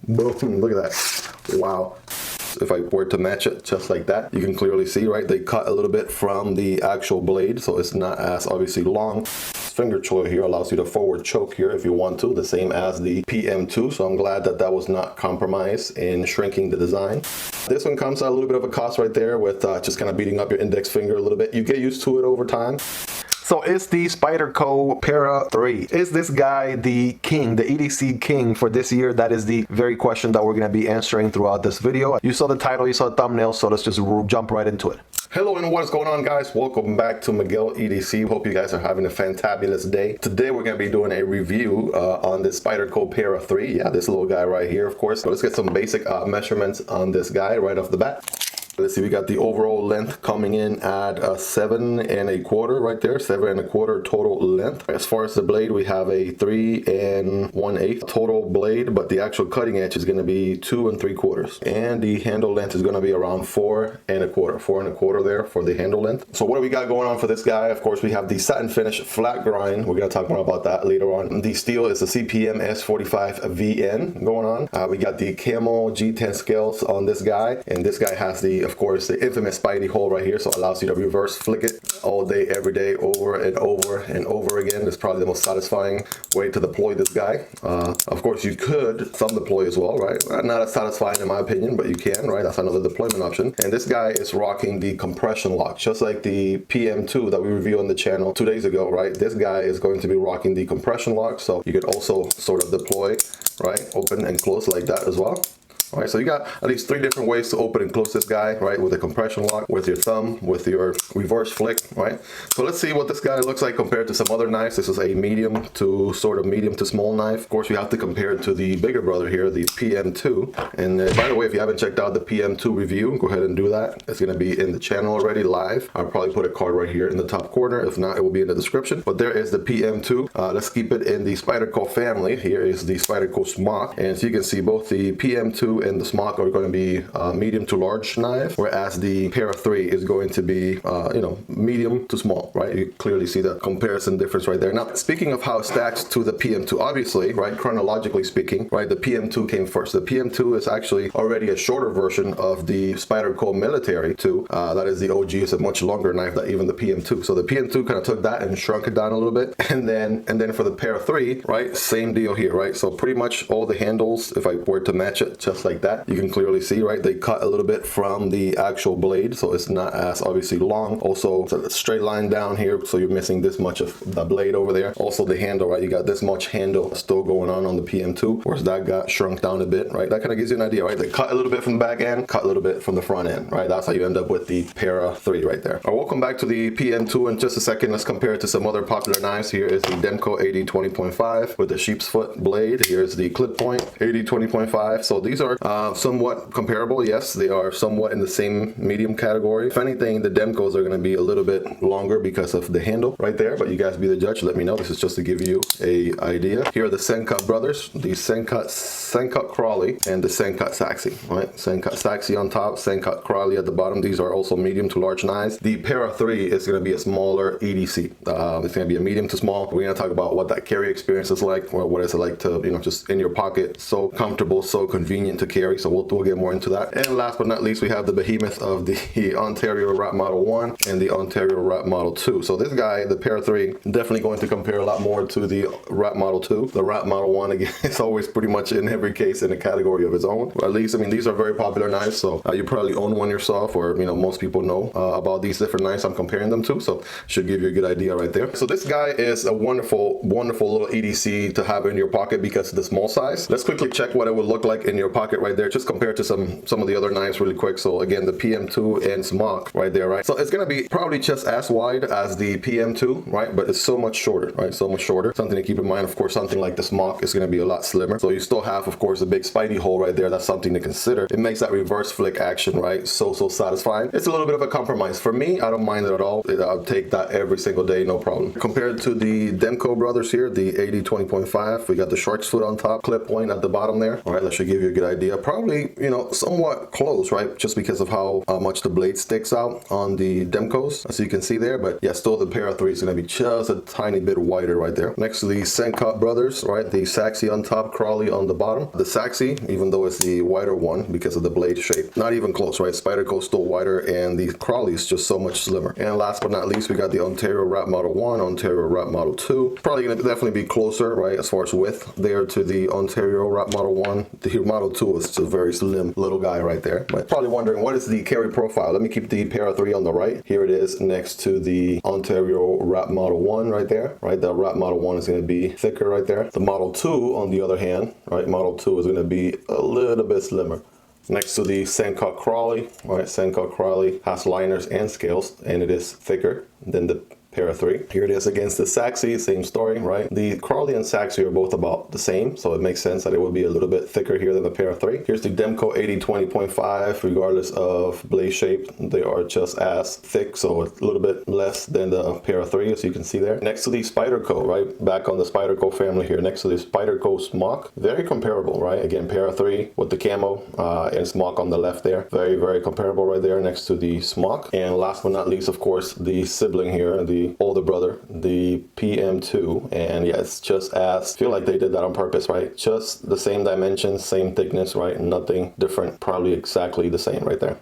Boom, look at that. Wow. If I were to match it just like that, you can clearly see, right, they cut a little bit from the actual blade, so it's not as obviously long. Finger choil here allows you to forward choke here if you want to, the same as the PM2, so I'm glad that that was not compromised in shrinking the design. This one comes at a little bit of a cost right there with just kind of beating up your index finger a little bit. You get used to it over time. So is the Spyderco Para 3, is this guy the king, the EDC king for this year? That is the very question that we're going to be answering throughout this video. You saw the title, you saw the thumbnail, so let's just jump right into it. Hello and what is going on, guys? Welcome back to Miguel EDC. Hope you guys are having a fantabulous day. Today we're going to be doing a review on the Spyderco Para 3. Yeah, this little guy right here, of course. So let's get some basic measurements on this guy right off the bat. Let's see, we got the overall length coming in at 7 1/4 right there, 7 1/4 total length. As far as the blade, we have a 3 1/8 total blade, but the actual cutting edge is going to be 2 3/4. And the handle length is going to be around 4 1/4, 4 1/4 there for the handle length. So what do we got going on for this guy? Of course, we have the satin finish flat grind. We're going to talk more about that later on. The steel is the CPM S30V VN going on. We got the camo G10 scales on this guy, and this guy has the, of course, the infamous Spidey hole right here, so it allows you to reverse flick it all day, every day, over and over and over again. It's probably the most satisfying way to deploy this guy. Of course, you could thumb deploy as well, right? Not as satisfying in my opinion, but you can, right? That's another deployment option. And this guy is rocking the compression lock, just like the PM2 that we reviewed on the channel 2 days ago, right? This guy is going to be rocking the compression lock, so you could also sort of deploy, right? Open and close like that as well. All right, so you got at least 3 different ways to open and close this guy, right? With a compression lock, with your thumb, with your reverse flick, right? So let's see what this guy looks like compared to some other knives. This is a medium to small knife. Of course, we have to compare it to the bigger brother here, the PM2. And by the way, if you haven't checked out the PM2 review, go ahead and do that. It's going to be in the channel already live. I'll probably put a card right here in the top corner. If not, it will be in the description. But there is the PM2. Let's keep it in the Spyderco family. Here is the Spyderco Smock. And as you can see, both the PM2 and the Smock are going to be medium to large knife, whereas the Para 3 is going to be, medium to small, right? You clearly see the comparison difference right there. Now, speaking of how it stacks to the PM2, obviously, right, chronologically speaking, right, the PM2 came first. The PM2 is actually already a shorter version of the Spyderco Paramilitary 2. That is the OG. It's a much longer knife than even the PM2. So the PM2 kind of took that and shrunk it down a little bit. And then for the Para 3, right, same deal here, right? So pretty much all the handles, if I were to match it just like that, you can clearly see, right, they cut a little bit from the actual blade, so it's not as obviously long. Also, it's a straight line down here, so you're missing this much of the blade over there. Also the handle, right, you got this much handle still going on the PM2, whereas that got shrunk down a bit, right? That kind of gives you an idea, right? They cut a little bit from the back end, cut a little bit from the front end, right? That's how you end up with the Para 3 right there. All right, welcome back to the PM2. In just a second, let's compare it to some other popular knives. Here is the Demko AD 20.5 with the sheep's foot blade. Here's the clip point AD 20.5. So these are somewhat comparable. Yes, they are somewhat in the same medium category. If anything, the Demkos are going to be a little bit longer because of the handle right there, but you guys be the judge. Let me know. This is just to give you a idea. Here are the SENCUT brothers, the SENCUT Crowley and the SENCUT Sachse, right? SENCUT Sachse on top, SENCUT Crowley at the bottom. These are also medium to large knives. The Para 3 is going to be a smaller EDC. It's going to be a medium to small. We're going to talk about what that carry experience is like, or what is it like to, just in your pocket, so comfortable, so convenient to carry. So we'll get more into that. And last but not least, we have the behemoth of the Ontario Wrap Model 1 and the Ontario Wrap Model 2. So this guy, the Para 3, definitely going to compare a lot more to the Wrap Model 2. The Wrap Model 1, again, is always pretty much in every case in a category of its own. Or at least, I mean, these are very popular knives, so you probably own one yourself, or most people know about these different knives I'm comparing them to, so should give you a good idea right there. So this guy is a wonderful little EDC to have in your pocket because of the small size. Let's quickly check what it would look like in your pocket right there, just compared to some of the other knives really quick. So again, the PM2 and Smock right there, right? So it's going to be probably just as wide as the PM2, right? But it's so much shorter, right? So much shorter. Something to keep in mind. Of course, something like the Smock is going to be a lot slimmer. So you still have, of course, a big Spidey hole right there. That's something to consider. It makes that reverse flick action, right, so satisfying. It's a little bit of a compromise. For me, I don't mind it at all. I'll take that every single day, no problem. Compared to the Demko brothers here, the AD 20.5, we got the shark's foot on top, clip point at the bottom there. All right, that should give you a good idea idea. Probably, you know, somewhat close, right? Just because of how much the blade sticks out on the Demkos, as you can see there. But yeah, still the Para 3 is going to be just a tiny bit wider right there. Next to the SENCUT brothers, right? The Sachse on top, Crowley on the bottom. The Sachse, even though it's the wider one because of the blade shape, not even close, right? Spyderco still wider, and the Crowley is just so much slimmer. And last but not least, we got the Ontario Wrap Model 1, Ontario Wrap Model 2. Probably going to definitely be closer, right, as far as width there to the Ontario Wrap Model 1. The Model 2 is a very slim little guy right there. But probably wondering, what is the carry profile? Let me keep the Para 3 on the right. Here it is next to the Ontario Wrap Model 1 right there, right? The Wrap Model 1 is going to be thicker right there. The Model 2, on the other hand, right, Model 2 is going to be a little bit slimmer. Next to the SENCUT Crowley, right? SENCUT Crowley has liners and scales, and it is thicker than the Para 3. Here it is against the Sachse, same story, right? The Crowley and Sachse are both about the same, so it makes sense that it would be a little bit thicker here than the Para 3. Here's the Demko AD 20.5, regardless of blade shape, they are just as thick, so a little bit less than the Para 3, as you can see there. Next to the Spyderco, right? Back on the Spyderco family here, next to the Spyderco Smock, very comparable, right? Again, Para 3 with the camo and Smock on the left there. Very, very comparable right there next to the Smock. And last but not least, of course, the sibling here, the older brother, the PM2, and yeah, it's just as, I feel like they did that on purpose, right? Just the same dimensions, same thickness, right? Nothing different, probably exactly the same right there.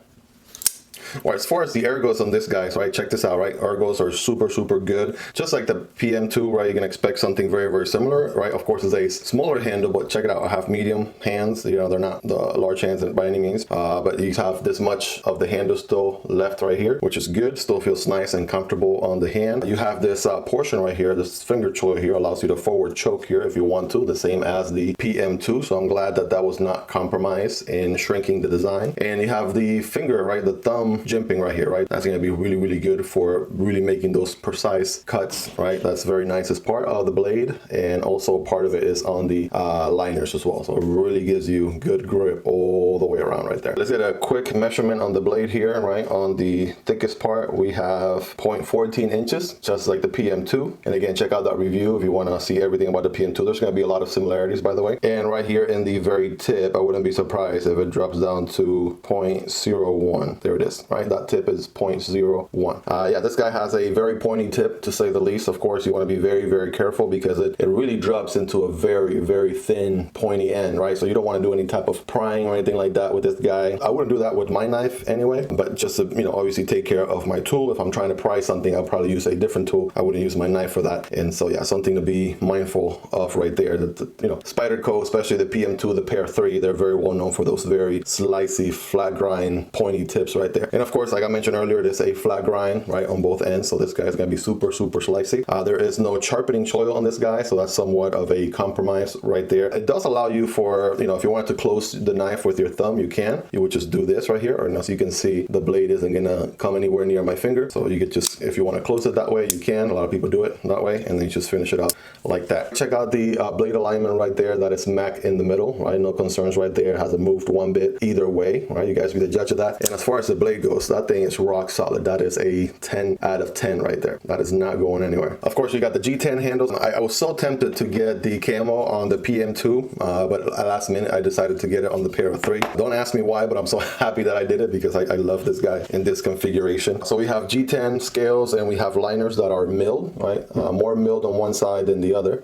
All right, as far as the ergos on this guy, right, check this out, right? Ergos are super, super good. Just like the PM2, right, you can expect something very, very similar, right? Of course, it's a smaller handle, but check it out. I have medium hands. You know, they're not the large hands by any means, but you have this much of the handle still left right here, which is good. Still feels nice and comfortable on the hand. You have this portion right here, this finger choil here allows you to forward choke here if you want to, the same as the PM2. So I'm glad that that was not compromised in shrinking the design. And you have the finger, right, the thumb jimping right here, right? That's going to be really, really good for really making those precise cuts, right? That's very nice as part of the blade, and also part of it is on the liners as well. So it really gives you good grip all the way around right there. Let's get a quick measurement on the blade here, right? On the thickest part, we have 0.14 inches, just like the PM2. And again, check out that review if you want to see everything about the PM2. There's going to be a lot of similarities, by the way. And right here in the very tip, I wouldn't be surprised if it drops down to 0.01. There it is. Right, that tip is 0.01. Yeah, this guy has a very pointy tip, to say the least. Of course, you want to be very, very careful because it really drops into a very, very thin, pointy end, right? So you don't want to do any type of prying or anything like that with this guy. I wouldn't do that with my knife anyway, but just to, you know, obviously take care of my tool. If I'm trying to pry something, I'll probably use a different tool. I wouldn't use my knife for that. And so yeah, something to be mindful of right there. That, you know, Spyderco, especially the PM2, the Para 3, they're very well known for those very slicey, flat grind, pointy tips right there. And of course, like I mentioned earlier, there's a flat grind right on both ends, so this guy is going to be super, super slicey. There is no sharpening choil on this guy, so that's somewhat of a compromise right there. It does allow you for, you know, if you wanted to close the knife with your thumb, you can. You would just do this right here, or as you can see, the blade isn't going to come anywhere near my finger, so you could just, if you want to close it that way, you can. A lot of people do it that way, and then you just finish it out like that. Check out the blade alignment right there. That is smack in the middle, right? No concerns right there. It hasn't moved one bit either way, right? You guys be the judge of that. And as far as the blade goes, that thing is rock solid. That is a 10 out of 10 right there. That is not going anywhere. Of course, you got the G10 handles. I was so tempted to get the camo on the PM2, but at last minute, I decided to get it on the Para 3. Don't ask me why, but I'm so happy that I did it because I love this guy in this configuration. So we have G10 scales and we have liners that are milled, right? More milled on one side than the other,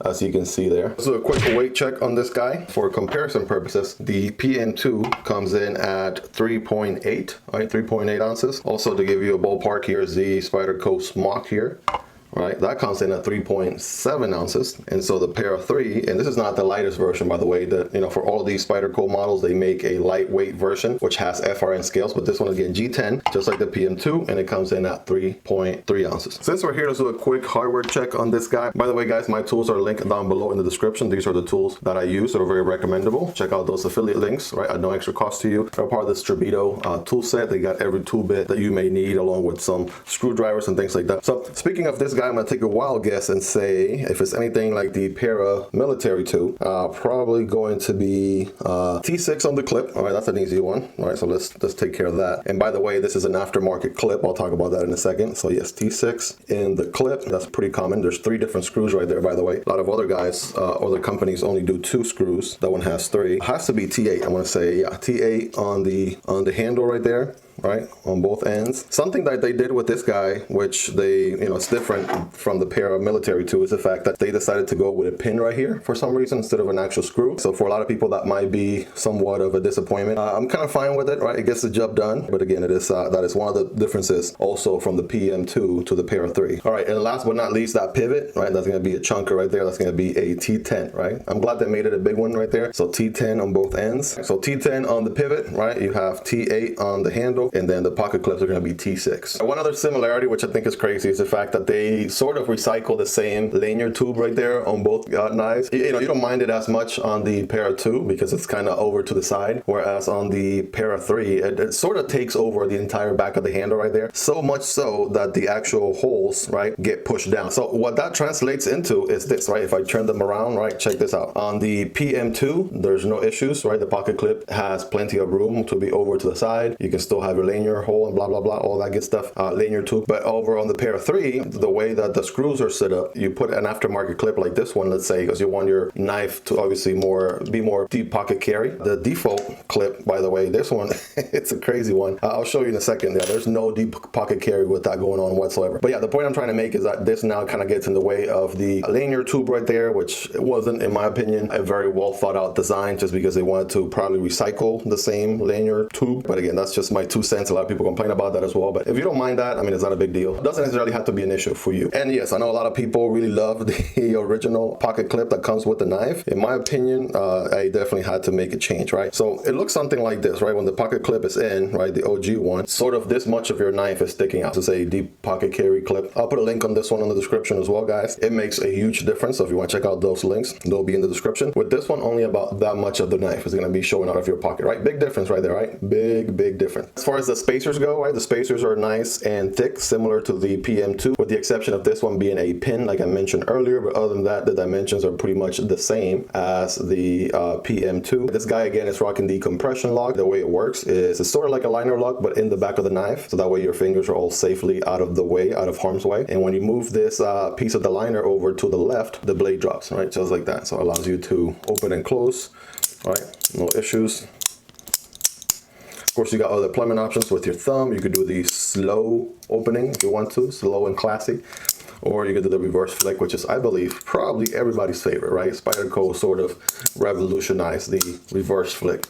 as you can see there. So a quick weight check on this guy. For comparison purposes, the PM2 comes in at 3.8, right? 3.8 ounces. Also, to give you a ballpark, here's the Spyderco Smock here. Right, that comes in at 3.7 ounces, and so the Para 3, and this is not the lightest version, by the way. That, you know, for all these Spyderco models, they make a lightweight version which has FRN scales, but this one is again G10, just like the PM2, and it comes in at 3.3 ounces. Since we're here to do a quick hardware check on this guy, by the way, guys, my tools are linked down below in the description. These are the tools that I use that are very recommendable. Check out those affiliate links, right, at no extra cost to you. They're part of the Strebito tool set. They got every tool bit that you may need, along with some screwdrivers and things like that. So speaking of this guy, guy, I'm gonna take a wild guess and say if it's anything like the Paramilitary 2, probably going to be T6 on the clip. All right, that's an easy one. All right, so let's take care of that. And by the way, this is an aftermarket clip. I'll talk about that in a second. So yes, T6 in the clip. That's pretty common. There's 3 different screws right there, by the way. A lot of other guys, other companies only do 2 screws. That one has 3. It has to be T8. I'm gonna say yeah, T8 on the handle right there. Right, on both ends. Something that they did with this guy, which they, you know, it's different from the Paramilitary 2, is the fact that they decided to go with a pin right here for some reason instead of an actual screw. So for a lot of people, that might be somewhat of a disappointment. I'm kind of fine with it, right? It gets the job done. But again, it is that is one of the differences also from the PM2 to the Para 3. All right, and last but not least, that pivot, right? That's going to be a chunker right there. That's going to be a T10, right? I'm glad they made it a big one right there. So T10 on both ends. So T10 on the pivot, right? You have T8 on the handle. And then the pocket clips are going to be T6. One other similarity, which I think is crazy, is the fact that they sort of recycle the same lanyard tube right there on both knives. You know, you don't mind it as much on the Para 2 because it's kind of over to the side, whereas on the Para 3, it sort of takes over the entire back of the handle right there. So much so that the actual holes, right, get pushed down. So what that translates into is this, right? If I turn them around, right, check this out. On the PM2, there's no issues, right? The pocket clip has plenty of room to be over to the side. You can still have your lanyard hole and blah blah blah, all that good stuff, lanyard tube. But over on the Para 3, the way that the screws are set up, you put an aftermarket clip like this one, let's say, because you want your knife to obviously be more deep pocket carry. The default clip, by the way, this one, it's a crazy one. I'll show you in a second. Yeah, there's no deep pocket carry with that going on whatsoever. But yeah, the point I'm trying to make is that this now kind of gets in the way of the lanyard tube right there, which wasn't, in my opinion, a very well thought out design, just because they wanted to probably recycle the same lanyard tube. But again, that's just my 2 cents. A lot of people complain about that as well, but if you don't mind that, I mean, it's not a big deal. It doesn't necessarily have to be an issue for you. And yes, I know a lot of people really love the original pocket clip that comes with the knife. In my opinion, I definitely had to make a change, right? So it looks something like this, right? When the pocket clip is in, right, the OG one, sort of this much of your knife is sticking out. This is a deep pocket carry clip. I'll put a link on this one in the description as well, guys. It makes a huge difference. So if you want to check out those links, they'll be in the description. With this one, only about that much of the knife is going to be showing out of your pocket, right? Big difference right there, right? Big difference. As far as the spacers go, right, the spacers are nice and thick, similar to the PM2, with the exception of this one being a pin, like I mentioned earlier. But other than that, the dimensions are pretty much the same as the PM2. This guy, again, is rocking the compression lock. The way it works is it's sort of like a liner lock, but in the back of the knife. So that way your fingers are all safely out of the way, out of harm's way. And when you move this piece of the liner over to the left, the blade drops, right? Just like that. So it allows you to open and close, right? No issues. Of course, you got other deployment options with your thumb. You could do the slow opening if you want to, slow and classy. Or you could do the reverse flick, which is, I believe, probably everybody's favorite, right? Spyderco sort of revolutionized the reverse flick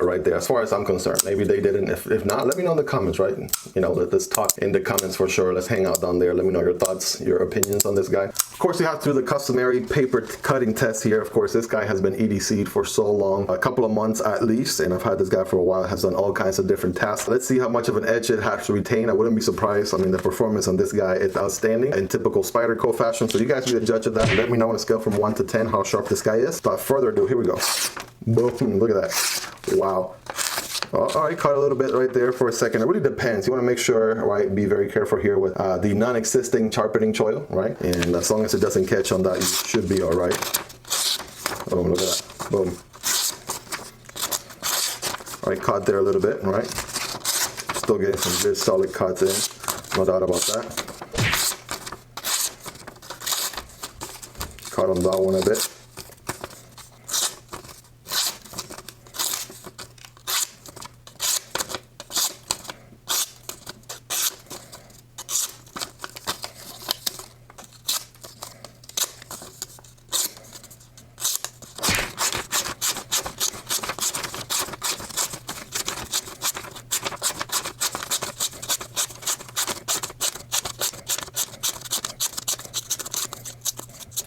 right there, as far as I'm concerned. Maybe they didn't. If not, let me know in the comments, right? You know, let's talk in the comments for sure. Let's hang out down there. Let me know your thoughts, your opinions on this guy. Of course, you have to do the customary paper cutting test here. Of course, this guy has been EDC'd for so long, a couple of months at least, and I've had this guy for a while, has done all kinds of different tasks. Let's see how much of an edge it has to retain. I wouldn't be surprised. I mean, the performance on this guy is outstanding in typical Spyderco fashion. So you guys be the judge of that. Let me know on a scale from 1 to 10 how sharp this guy is. Without further ado, here we go. Boom, look at that. Wow. All right, caught a little bit right there for a second. It really depends. You want to make sure, right, be very careful here with the non-existing sharpening choil, right? And as long as it doesn't catch on that, you should be all right. Oh, look at that. Boom. All right, caught there a little bit, right? Still getting some good solid cuts in. No doubt about that. Caught on that one a bit.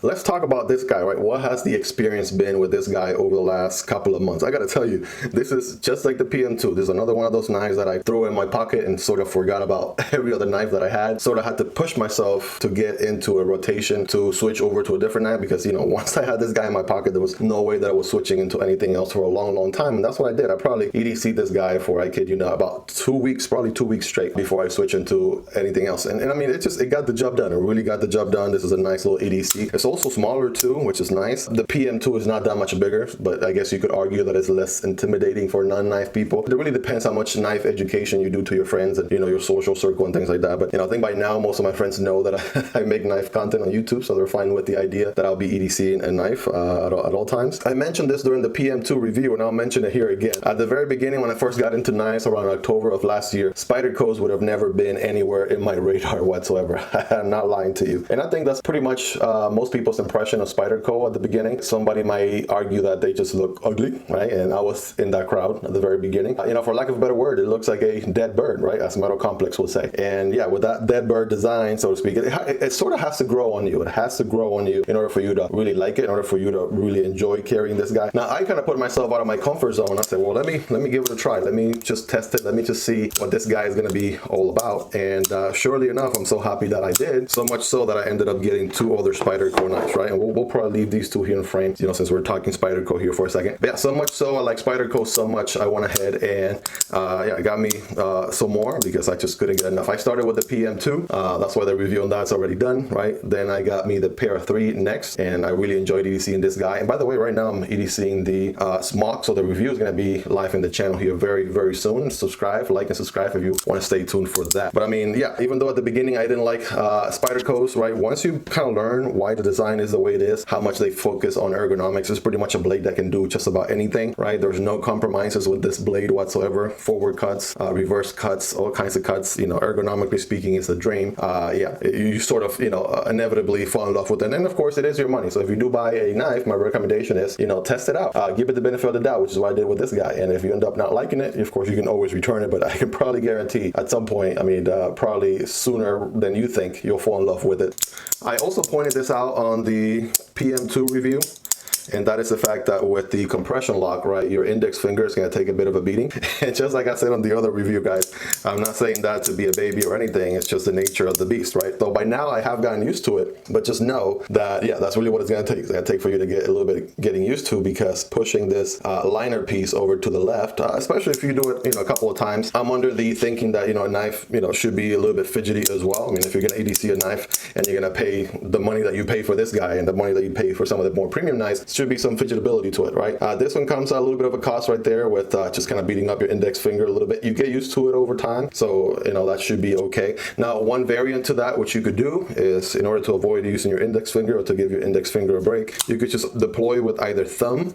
let's talk about this guy, right? What has the experience been with this guy over the last couple of months? I gotta tell you, this is just like the PM2. This is another one of those knives that I threw in my pocket and sort of forgot about every other knife that I had. Sort of had to push myself to get into a rotation to switch over to a different knife because, you know, once I had this guy in my pocket, there was no way that I was switching into anything else for a long time. And that's what I did. I probably EDC'd this guy for, I kid you not, about 2 weeks, probably 2 weeks straight before I switch into anything else. And I mean, it got the job done. It really got the job done. This is a nice little EDC. It's also smaller too, which is nice. The PM2 is not that much bigger, but I guess you could argue that it's less intimidating for non-knife people. It really depends how much knife education you do to your friends and, you know, your social circle and things like that. But, you know, I think by now most of my friends know that I make knife content on YouTube, so they're fine with the idea that I'll be EDCing a knife at all times. I mentioned this during the PM2 review, and I'll mention it here again. At the very beginning, when I first got into knives around October of last year, Spydercos would have never been anywhere in my radar whatsoever. I'm not lying to you. And I think that's pretty much most people's impression of Spyderco at the beginning. Somebody might argue that they just look ugly, right? And I was in that crowd at the very beginning. You know, for lack of a better word, it looks like a dead bird, right? As Metal Complex will say. And yeah, with that dead bird design, so to speak, it sort of has to grow on you. It has to grow on you in order for you to really like it, in order for you to really enjoy carrying this guy. Now, I kind of put myself out of my comfort zone. I said, well, let me give it a try. Let me just test it. Let me just see what this guy is going to be all about. And surely enough, I'm so happy that I did. So much so that I ended up getting 2 other Spyderco knives, right? And we'll probably leave these 2 here in frame, you know, since we're talking Spyderco here for a second. But yeah, so much so I like Spyderco so much, I went ahead and yeah, got me some more because I just couldn't get enough. I started with the PM2. That's why the review on that's already done, right? Then I got me the Para 3 next, and I really enjoyed EDCing this guy. And by the way, right now I'm EDCing the Smock, so the review is going to be live in the channel here very soon. Subscribe, like, and subscribe if you want to stay tuned for that. But I mean, yeah, even though at the beginning I didn't like Spydercos, right? Once you kind of learn why the design is the way it is, how much they focus on ergonomics, it's pretty much a blade that can do just about anything, right? There's no compromises with this blade whatsoever. Forward cuts, reverse cuts, all kinds of cuts. You know, ergonomically speaking, it's a dream. Yeah, you sort of, you know, inevitably fall in love with it. And of course, it is your money. So if you do buy a knife, my recommendation is, you know, test it out. Give it the benefit of the doubt, which is what I did with this guy. And if you end up not liking it, of course, you can always return it. But I can probably guarantee at some point, I mean, probably sooner than you think, you'll fall in love with it. I also pointed this out on the PM2 review. And that is the fact that with the compression lock, right, your index finger is going to take a bit of a beating. And just like I said on the other review, guys, I'm not saying that to be a baby or anything. It's just the nature of the beast, right? Though by now I have gotten used to it, but just know that, yeah, that's really what it's going to take. It's going to take for you to get a little bit getting used to, because pushing this liner piece over to the left, especially if you do it, you know, a couple of times, I'm under the thinking that, you know, a knife, you know, should be a little bit fidgety as well. I mean, if you're going to EDC a knife and you're going to pay the money that you pay for this guy and the money that you pay for some of the more premium knives, should be some fidgetability to it, right? This one comes at a little bit of a cost right there with just kind of beating up your index finger a little bit. You get used to it over time, so you know that should be okay. Now, one variant to that, which you could do, is in order to avoid using your index finger or to give your index finger a break, you could just deploy with either thumb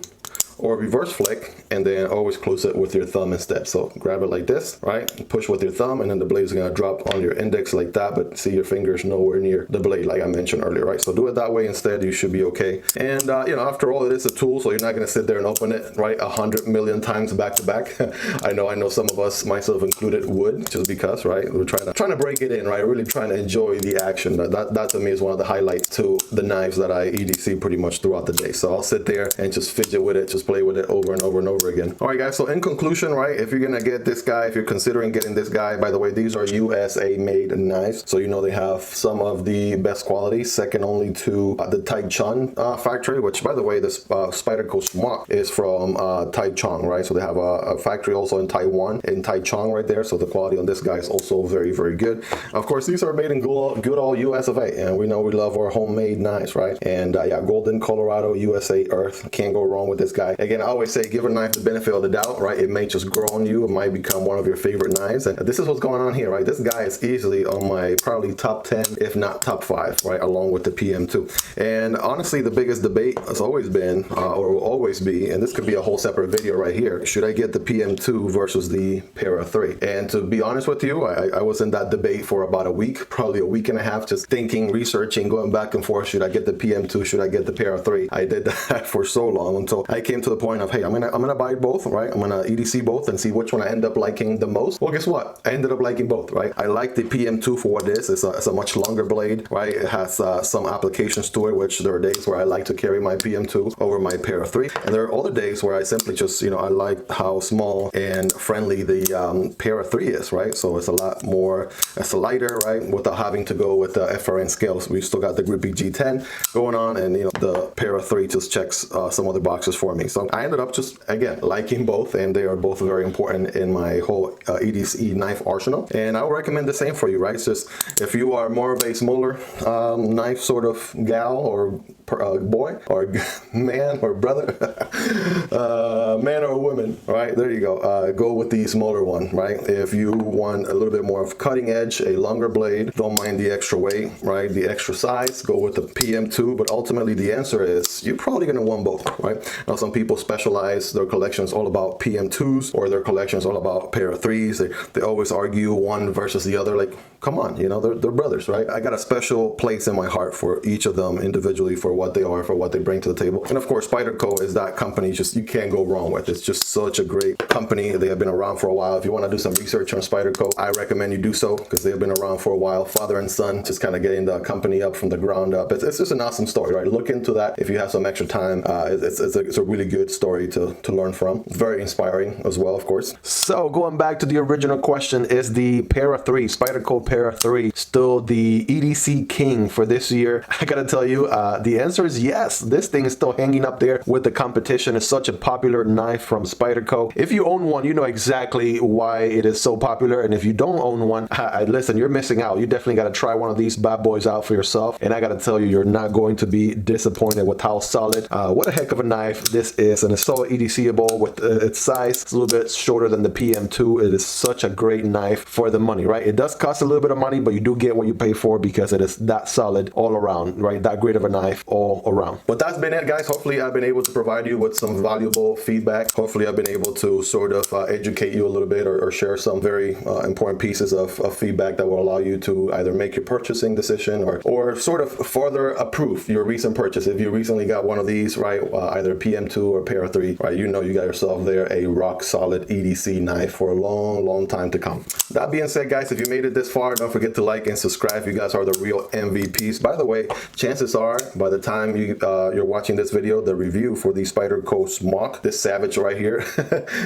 or reverse flick, and then always close it with your thumb instead. So grab it like this, right? Push with your thumb, and then the blade is gonna drop on your index like that, but see your fingers nowhere near the blade, like I mentioned earlier, right? So do it that way instead, you should be okay. And you know, after all, it is a tool, so you're not gonna sit there and open it, right, 100 million times back to back. I know some of us, myself included, would, just because, right? We're trying to break it in, right? Really trying to enjoy the action. That to me is one of the highlights to the knives that I EDC pretty much throughout the day. So I'll sit there and just fidget with it, just play with it over and over and over again. All right, guys, so in conclusion, right, if you're gonna get this guy, if you're considering getting this guy, by the way, these are USA made knives, so you know they have some of the best quality, second only to the Taichung factory, which, by the way, this Spyderco Smock is from Taichung, right? So they have a factory also in Taiwan, in Taichung right there, so the quality on this guy is also very good. Of course, these are made in good old US of A, and we know we love our homemade knives, right? And yeah, Golden, Colorado, USA Earth, can't go wrong with this guy. Again, I always say give a knife the benefit of the doubt, right? It may just grow on you. It might become one of your favorite knives. And this is what's going on here, right? This guy is easily on my probably top 10, if not top 5, right? Along with the PM2. And honestly, the biggest debate has always been, or will always be, and this could be a whole separate video right here, should I get the PM2 versus the Para 3? And to be honest with you, I was in that debate for about a week, probably a week and a half, just thinking, researching, going back and forth. Should I get the PM2? Should I get the Para 3? I did that for so long until I came to to the point of, hey, I'm gonna buy both, right? I'm gonna EDC both and see which one I end up liking the most. Well, guess what? I ended up liking both, right? I like the PM2 for what it is. It's a much longer blade, right? It has some applications to it, which there are days where I like to carry my PM2 over my Para 3, and there are other days where I simply just, you know, I like how small and friendly the Para 3 is, right? So it's a lot more, it's lighter, right? Without having to go with the FRN scales. We still got the grippy G10 going on, and you know, the Para 3 just checks some other boxes for me. So I ended up just, again, liking both, and they are both very important in my whole EDC knife arsenal. And I would recommend the same for you, right? It's just, if you are more of a smaller knife sort of gal or boy or man or brother, man or woman, right? There you go. Go with the smaller one, right? If you want a little bit more of cutting edge, a longer blade, don't mind the extra weight, right? The extra size, go with the PM2. But ultimately, the answer is you're probably going to want both, right? Now, some people specialize their collections all about PM2s, or their collections all about Para 3s. They always argue one versus the other. Like, come on, you know, they're brothers, right? I got a special place in my heart for each of them individually, for what they are, for what they bring to the table. And of course, Spyderco is that company just you can't go wrong with. It's just such a great company. They have been around for a while. If you want to do some research on Spyderco, I recommend you do so, because they have been around for a while. Father and son, just kind of getting the company up from the ground up. It's just an awesome story, right? Look into that if you have some extra time. It's a really good story to learn from. Very inspiring as well, of course. So going back to the original question, is the Para 3, Spyderco Para 3, still the EDC king for this year? I gotta tell you, the answer is yes. This thing is still hanging up there with the competition. It's such a popular knife from Spyderco. If you own one, you know exactly why it is so popular. And if you don't own one, listen, you're missing out. You definitely got to try one of these bad boys out for yourself. And I got to tell you, you're not going to be disappointed with how solid, what a heck of a knife this is. And it's so EDCable with its size. It's a little bit shorter than the PM2. It is such a great knife for the money, right? It does cost a little bit of money, but you do get what you pay for, because it is that solid all around, right? That great of a knife all around. But that's been it, guys. Hopefully I've been able to provide you with some valuable feedback. Hopefully I've been able to sort of educate you a little bit, or share some very important pieces of feedback that will allow you to either make your purchasing decision, or sort of further approve your recent purchase. If you recently got one of these, right, either PM2 or Para 3, right, you know you got yourself there a rock solid EDC knife for a long time to come. That being said, guys, if you made it this far, don't forget to like and subscribe. You guys are the real MVPs. By the way, chances are by the time you're watching this video, the review for the Spyderco Smock, this savage right here,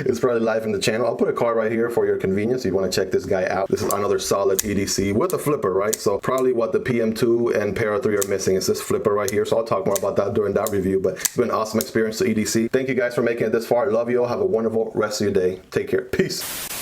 is probably live in the channel. I'll put a card right here for your convenience if you want to check this guy out. This is another solid EDC with a flipper, right? So probably what the PM2 and Para 3 are missing is this flipper right here. So I'll talk more about that during that review, but it's been an awesome experience to EDC. Thank you guys for making it this far. I love you all. Have a wonderful rest of your day. Take care. Peace.